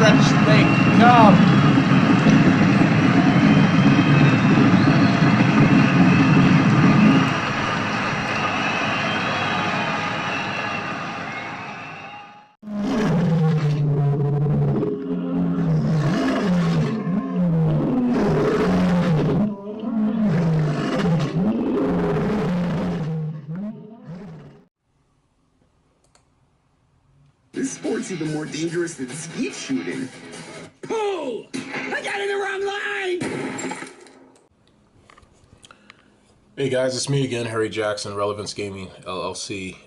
stretch thing. Come. This sport's even more dangerous than skeet shooting. Pull! I got in the wrong line! Hey guys, it's me again, Harry Jackson, Relevance Gaming LLC.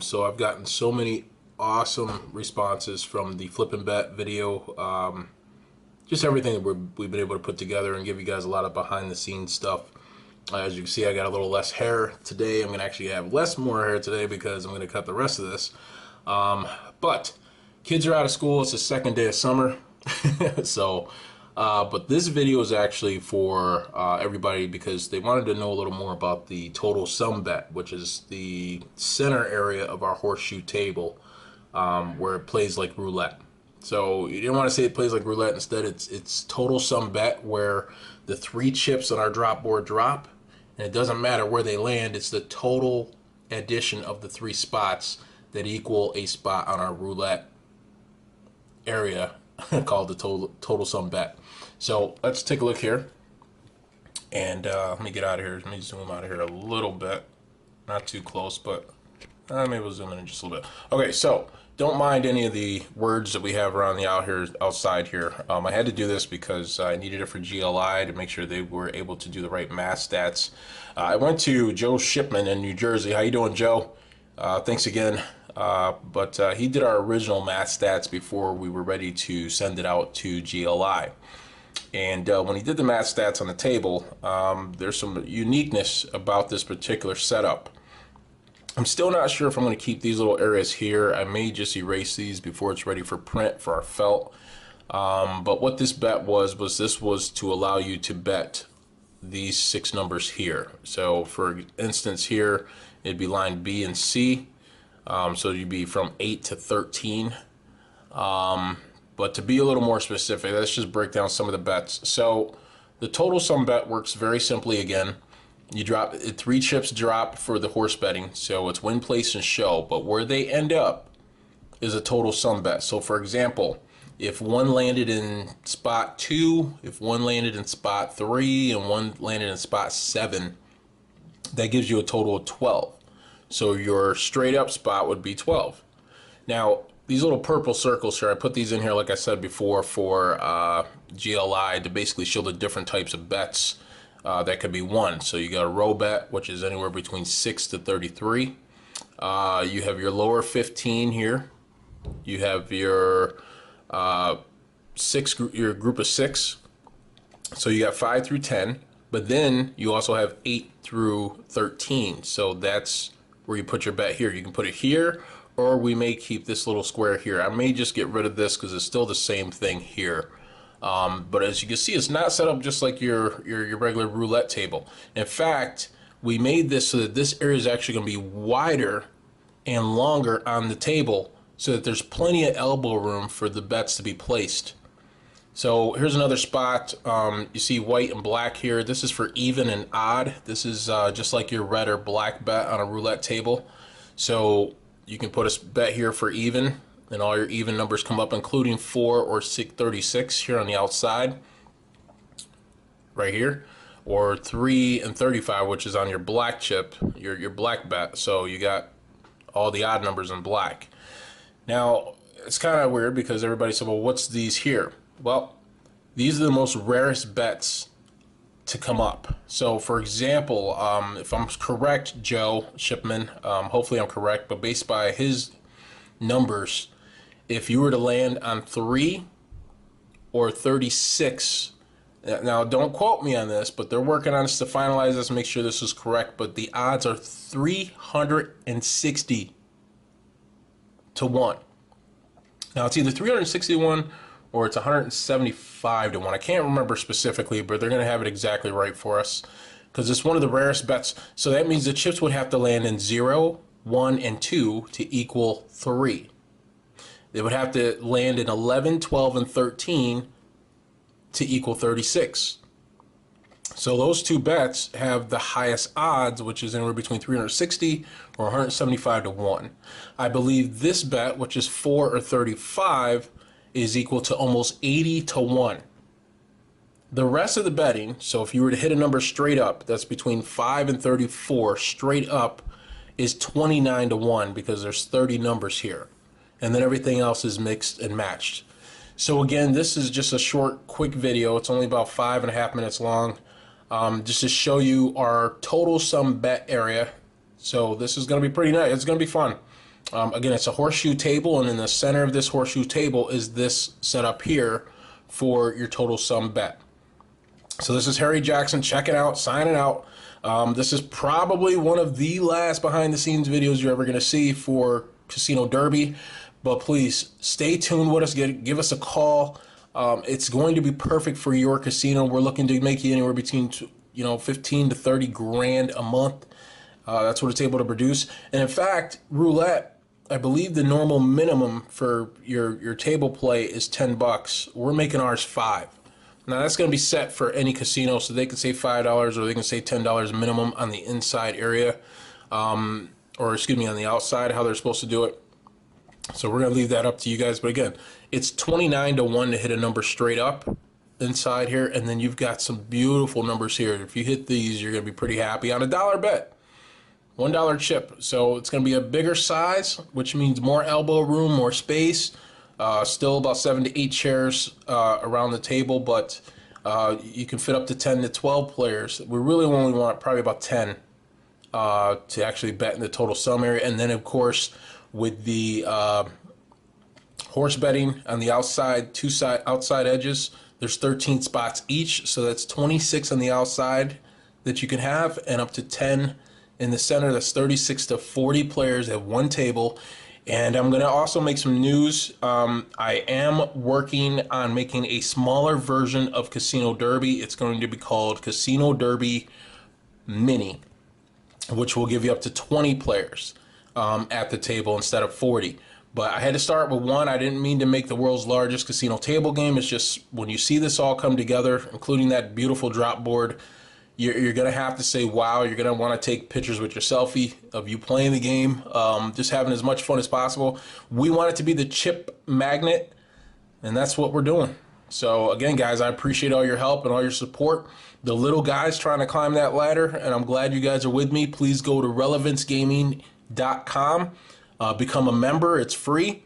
So I've gotten so many awesome responses from the flip and bet video. Just everything that we've been able to put together and give you guys a lot of behind the scenes stuff. As you can see, I got a little less hair today. I'm going to actually have more hair today because I'm going to cut the rest of this. But kids are out of school. It's the second day of summer. So, but this video is actually for everybody because they wanted to know a little more about the total sum bet, which is the center area of our horseshoe table, where it plays like roulette. So you didn't want to say it plays like roulette. Instead, it's total sum bet, where the 3 chips on our drop board drop, and it doesn't matter where they land. It's the total addition of the 3 spots that equal a spot on our roulette area called the total sum bet. So let's take a look here, and let me get out of here. Let me zoom out of here a little bit, not too close, but maybe we'll zoom in just a little bit. Okay, so don't mind any of the words that we have around the outside here. I had to do this because I needed it for GLI to make sure they were able to do the right math stats. I went to Joe Shipman in New Jersey. How you doing, Joe? Thanks again. But he did our original math stats before we were ready to send it out to GLI. And when he did the math stats on the table, there's some uniqueness about this particular setup. I'm still not sure if I'm going to keep these little areas here. I may just erase these before it's ready for print for our felt. But what this bet was this was to allow you to bet these 6 numbers here. So for instance here, it'd be line B and C. So you'd be from 8 to 13. But to be a little more specific, let's just break down some of the bets. So the total sum bet works very simply again. You drop 3 chips drop for the horse betting, so it's win, place, and show. But where they end up is a total sum bet. So for example, if one landed in spot 2, if one landed in spot 3, and one landed in spot 7, that gives you a total of 12. So your straight up spot would be 12. Now, these little purple circles here, I put these in here, like I said before, for GLI to basically show the different types of bets that could be won. So you got a row bet, which is anywhere between 6 to 33. You have your lower 15 here. You have your your group of 6. So you got 5 through 10. But then you also have 8 through 13. So that's where you put your bet here. You can put it here, or we may keep this little square here. I may just get rid of this because it's still the same thing here. But as you can see, it's not set up just like your regular roulette table. In fact, we made this so that this area is actually going to be wider and longer on the table, so that there's plenty of elbow room for the bets to be placed. So here's another spot. You see white and black here. This is for even and odd. This is just like your red or black bet on a roulette table. So you can put a bet here for even, and all your even numbers come up, including 4 or 36 here on the outside, right here, or 3 and 35, which is on your black chip, your black bet. So you got all the odd numbers in black. Now, it's kind of weird because everybody said, well, what's these here? Well, these are the most rarest bets to come up. So, for example, if I'm correct, Joe Shipman, hopefully I'm correct, but based by his numbers, if you were to land on 3 or 36, now don't quote me on this, but they're working on us to finalize this and make sure this is correct, but the odds are 360 to 1. Now, it's either 361 or it's 175 to 1. I can't remember specifically, but they're going to have it exactly right for us because it's one of the rarest bets. So that means the chips would have to land in 0, 1, and 2 to equal 3. They would have to land in 11, 12, and 13 to equal 36. So those two bets have the highest odds, which is anywhere between 360 or 175 to 1. I believe this bet, which is 4 or 35, is equal to almost 80 to 1. The rest of the betting, so if you were to hit a number straight up, that's between 5 and 34, straight up is 29 to 1 because there's 30 numbers here. And then everything else is mixed and matched. So again, this is just a short, quick video. It's only about 5.5 minutes long. Just to show you our total sum bet area. So this is going to be pretty nice. It's going to be fun. Again, it's a horseshoe table, and in the center of this horseshoe table is this setup here for your total sum bet. So this is Harry Jackson. Check it out. Signing out. This is probably one of the last behind-the-scenes videos you're ever going to see for Casino Derby. But please stay tuned with us. Give us a call. It's going to be perfect for your casino. We're looking to make you anywhere between 15 to 30 grand a month. That's what it's able to produce. And in fact, roulette, I believe the normal minimum for your table play is $10. We're making ours $5. Now that's going to be set for any casino, so they can say $5 or they can say $10 minimum on the inside area, or excuse me, on the outside, how they're supposed to do it. So we're going to leave that up to you guys. But again, it's 29 to 1 to hit a number straight up inside here. And then you've got some beautiful numbers here. If you hit these, you're going to be pretty happy on a $1 bet. $1 chip. So it's going to be a bigger size, which means more elbow room, more space. Still about 7 to 8 chairs around the table, but you can fit up to 10 to 12 players. We really only want probably about 10 to actually bet in the total sum area. And then, of course, with the horse betting on the outside, outside edges, there's 13 spots each, so that's 26 on the outside that you can have, and up to 10 in the center. That's 36 to 40 players at one table. And I'm going to also make some news. I am working on making a smaller version of Casino Derby. It's going to be called Casino Derby Mini, which will give you up to 20 players at the table instead of 40. But I had to start with one. I didn't mean to make the world's largest casino table game. It's just when you see this all come together, including that beautiful drop board, you're going to have to say, wow. You're going to want to take pictures with your selfie of you playing the game, just having as much fun as possible. We want it to be the chip magnet, and that's what we're doing. So again, guys, I appreciate all your help and all your support. The little guys trying to climb that ladder, and I'm glad you guys are with me. Please go to relevancegaming.com. Become a member. It's free.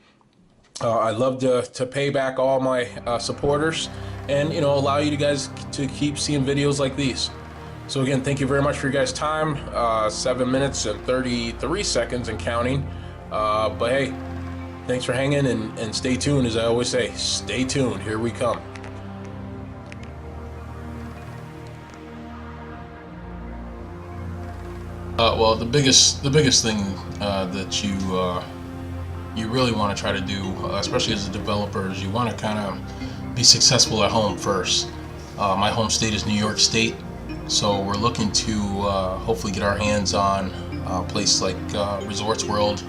I'd love to pay back all my supporters and, allow you guys to keep seeing videos like these. So again, thank you very much for your guys' time. 7 minutes and 33 seconds and counting. But hey, thanks for hanging and stay tuned. As I always say, stay tuned. Here we come. Well, the biggest thing that you really want to try to do, especially as a developer, is you want to kind of be successful at home first. My home state is New York State, so we're looking to hopefully get our hands on places like Resorts World,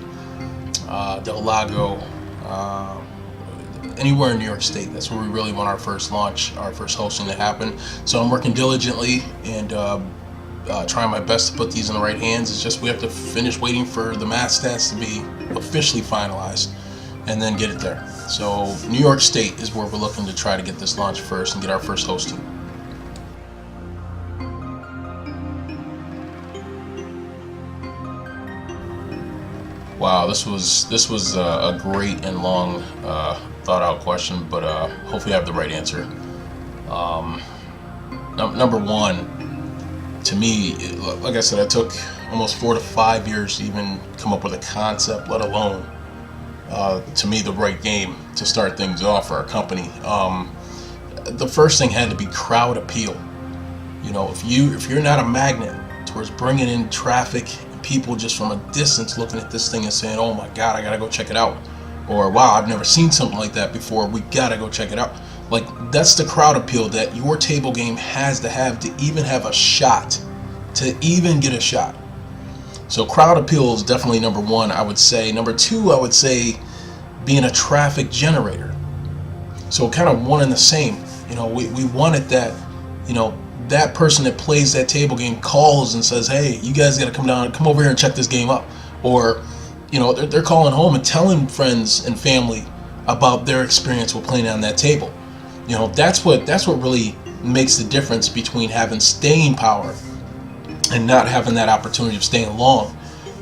Del Lago, anywhere in New York State. That's where we really want our first launch, our first hosting to happen. So I'm working diligently and trying my best to put these in the right hands. It's just we have to finish waiting for the math stats to be officially finalized and then get it there. So New York State is where we're looking to try to get this launch first and get our first hosting. Wow, this was a great and long thought out question, but hopefully I have the right answer. Number one, to me, like I said, it took almost 4 to 5 years to even come up with a concept, let alone, to me, the right game to start things off for our company. The first thing had to be crowd appeal. If you're not a magnet towards bringing in traffic and people just from a distance looking at this thing and saying, oh my God, I gotta go check it out, or wow, I've never seen something like that before, we gotta go check it out. Like, that's the crowd appeal that your table game has to even have a shot, to even get a shot. So crowd appeal is definitely number one, I would say. Number two, I would say being a traffic generator. So kind of one and the same. We wanted that, that person that plays that table game calls and says, hey, you guys got to come over here and check this game up. Or, they're calling home and telling friends and family about their experience with playing on that table. That's what really makes the difference between having staying power and not having that opportunity of staying long.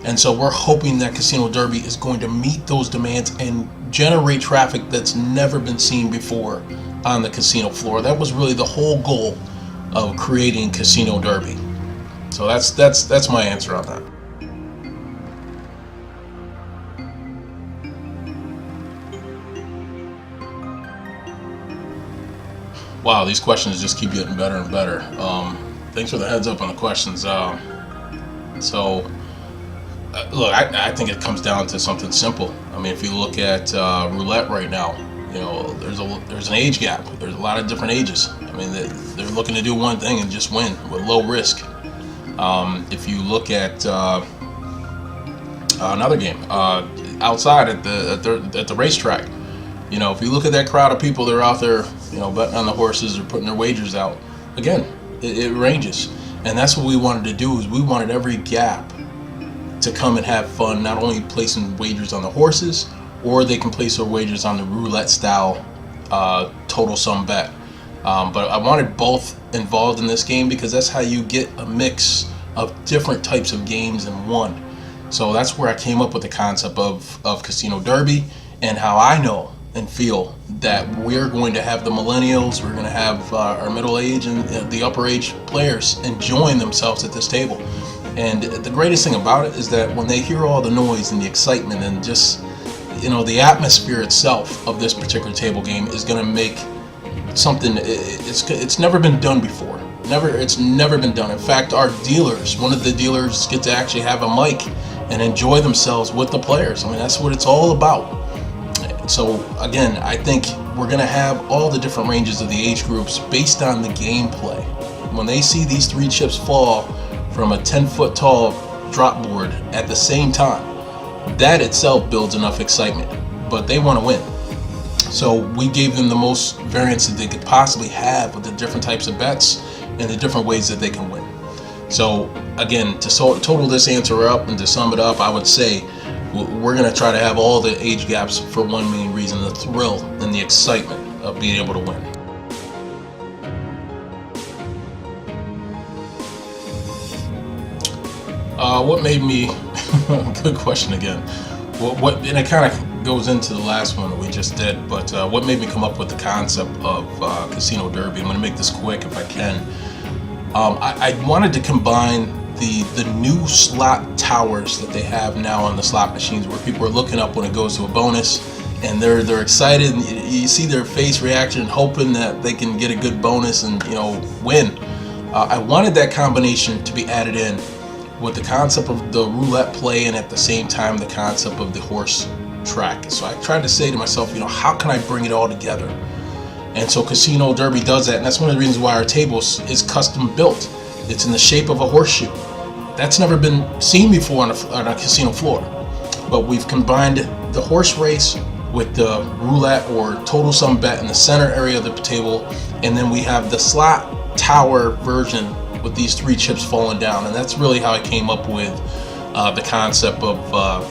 And so we're hoping that Casino Derby is going to meet those demands and generate traffic that's never been seen before on the casino floor. That was really the whole goal of creating Casino Derby. So that's my answer on that. Wow, these questions just keep getting better and better. Thanks for the heads up on the questions. Look, I think it comes down to something simple. I mean, if you look at roulette right now, there's an age gap. There's a lot of different ages. I mean, they're looking to do one thing and just win with low risk. If you look at another game outside at the racetrack, if you look at that crowd of people that are out there, betting on the horses or putting their wagers out, again, it ranges. And that's what we wanted to do, is we wanted every gap to come and have fun, not only placing wagers on the horses, or they can place their wagers on the roulette style total sum bet. But I wanted both involved in this game because that's how you get a mix of different types of games in one. So that's where I came up with the concept of Casino Derby, and how I know and feel that we're going to have the millennials, we're going to have our middle age and the upper age players enjoying themselves at this table. And the greatest thing about it is that when they hear all the noise and the excitement and just, the atmosphere itself of this particular table game is going to make something, it's never been done before. It's never been done. In fact, one of the dealers get to actually have a mic and enjoy themselves with the players. I mean, that's what it's all about. So again, I think we're going to have all the different ranges of the age groups based on the gameplay. When they see these 3 chips fall from a 10-foot tall drop board at the same time, that itself builds enough excitement. But they want to win. So we gave them the most variance that they could possibly have with the different types of bets and the different ways that they can win. So again, to total this answer up and to sum it up, I would say we're going to try to have all the age gaps for one main reason: the thrill and the excitement of being able to win. What made me good question again. And it kind of goes into the last one that we just did, but what made me come up with the concept of Casino Derby? I'm going to make this quick if I can. I wanted to combine the new slot towers that they have now on the slot machines, where people are looking up when it goes to a bonus, and they're excited, and you see their face reaction, hoping that they can get a good bonus and win. I wanted that combination to be added in with the concept of the roulette play, and at the same time the concept of the horse track. So I tried to say to myself, how can I bring it all together? And so Casino Derby does that, and that's one of the reasons why our table is custom built. It's in the shape of a horseshoe. That's never been seen before on a casino floor. But we've combined the horse race with the roulette or total sum bet in the center area of the table, and then we have the slot tower version with these 3 chips falling down. And that's really how I came up with the concept of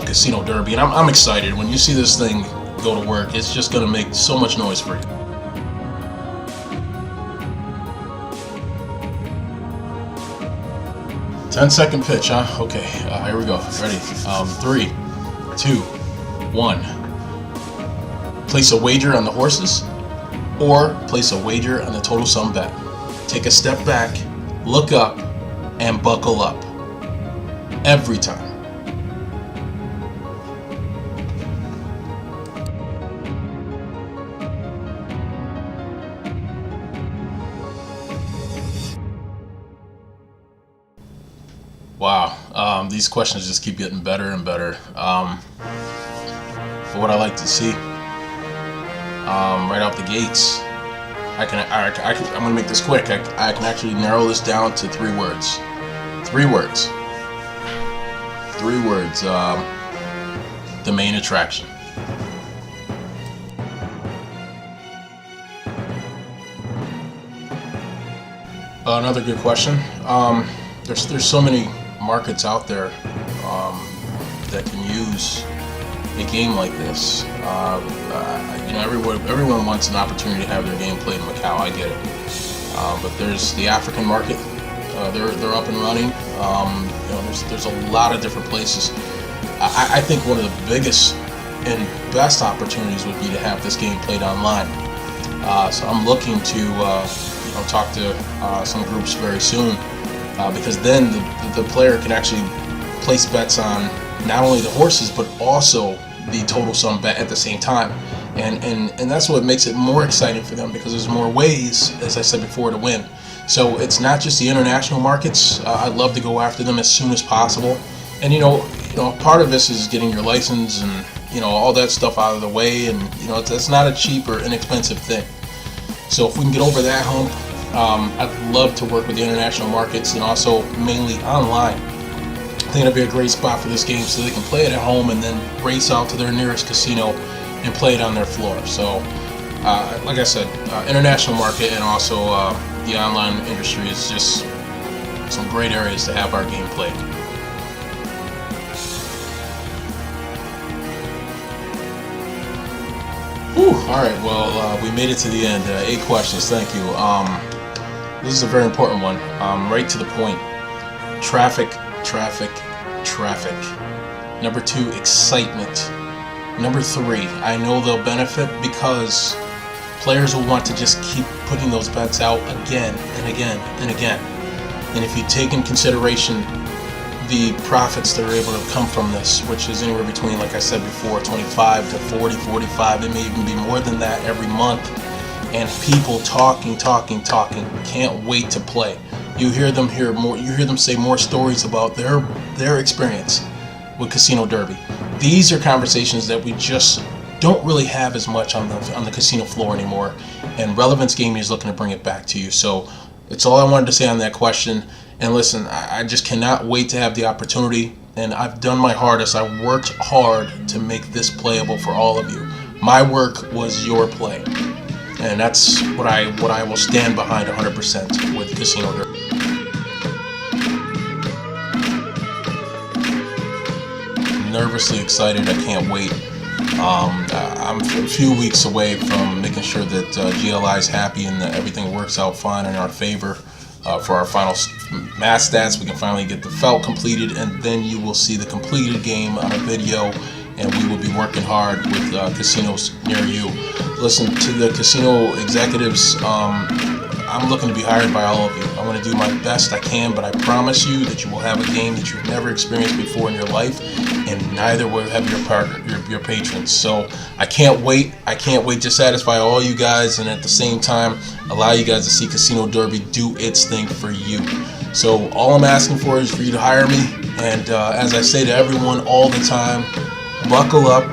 Casino Derby. And I'm excited. When you see this thing go to work, it's just going to make so much noise for you. Ten-second pitch, huh? Okay, here we go. Ready? 3, 2, 1. Place a wager on the horses, or place a wager on the total sum bet. Take a step back, look up, and buckle up. Every time. Wow, these questions just keep getting better and better. For what I like to see, right out the gates, I'm going to make this quick. I can actually narrow this down to 3 words. 3 words. 3 words. The main attraction. Another good question. There's so many markets out there that can use a game like this. Everyone wants an opportunity to have their game played in Macau. I get it, but there's the African market. They're up and running. There's a lot of different places. I think one of the biggest and best opportunities would be to have this game played online. So I'm looking to talk to some groups very soon, because then the player can actually place bets on not only the horses but also the total sum bet at the same time, and that's what makes it more exciting for them, because there's more ways, as I said before, to win. So it's not just the international markets. I'd love to go after them as soon as possible, and part of this is getting your license and all that stuff out of the way, and it's not a cheap or inexpensive thing. So if we can get over that hump, I'd love to work with the international markets and also mainly online. I think it'll be a great spot for this game, so they can play it at home and then race out to their nearest casino and play it on their floor. So, like I said, international market and also the online industry is just some great areas to have our game played. Whew, all right, well, we made it to the end. 8 questions, thank you. This is a very important one. Right to the point. Traffic. Number 2, excitement. Number 3, I know they'll benefit because players will want to just keep putting those bets out again and again and again. And if you take in consideration the profits that are able to come from this, which is anywhere between, like I said before, 25 to 40, 45, it may even be more than that every month. And people talking, can't wait to play. You hear them say more stories about their experience with Casino Derby. These are conversations that we just don't really have as much on the casino floor anymore, and Relevance Gaming is looking to bring it back to you. So that's all I wanted to say on that question. And listen, I just cannot wait to have the opportunity, and I've done my hardest. I worked hard to make this playable for all of you. My work was your play, and that's what I will stand behind 100% with Casino Derby. Nervously excited. I can't wait. I'm a few weeks away from making sure that GLI is happy and that everything works out fine in our favor. For our final math stats, we can finally get the felt completed, and then you will see the completed game on a video, and we will be working hard with casinos near you. Listen, to the casino executives, I'm looking to be hired by all of you. I want to do my best I can, but I promise you that you will have a game that you've never experienced before in your life, and neither will have your patrons. So I can't wait. I can't wait to satisfy all you guys, and at the same time allow you guys to see Casino Derby do its thing for you. So all I'm asking for is for you to hire me, and as I say to everyone all the time, buckle up,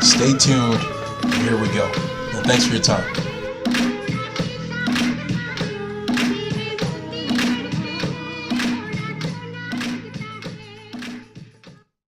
stay tuned, and here we go. And thanks for your time.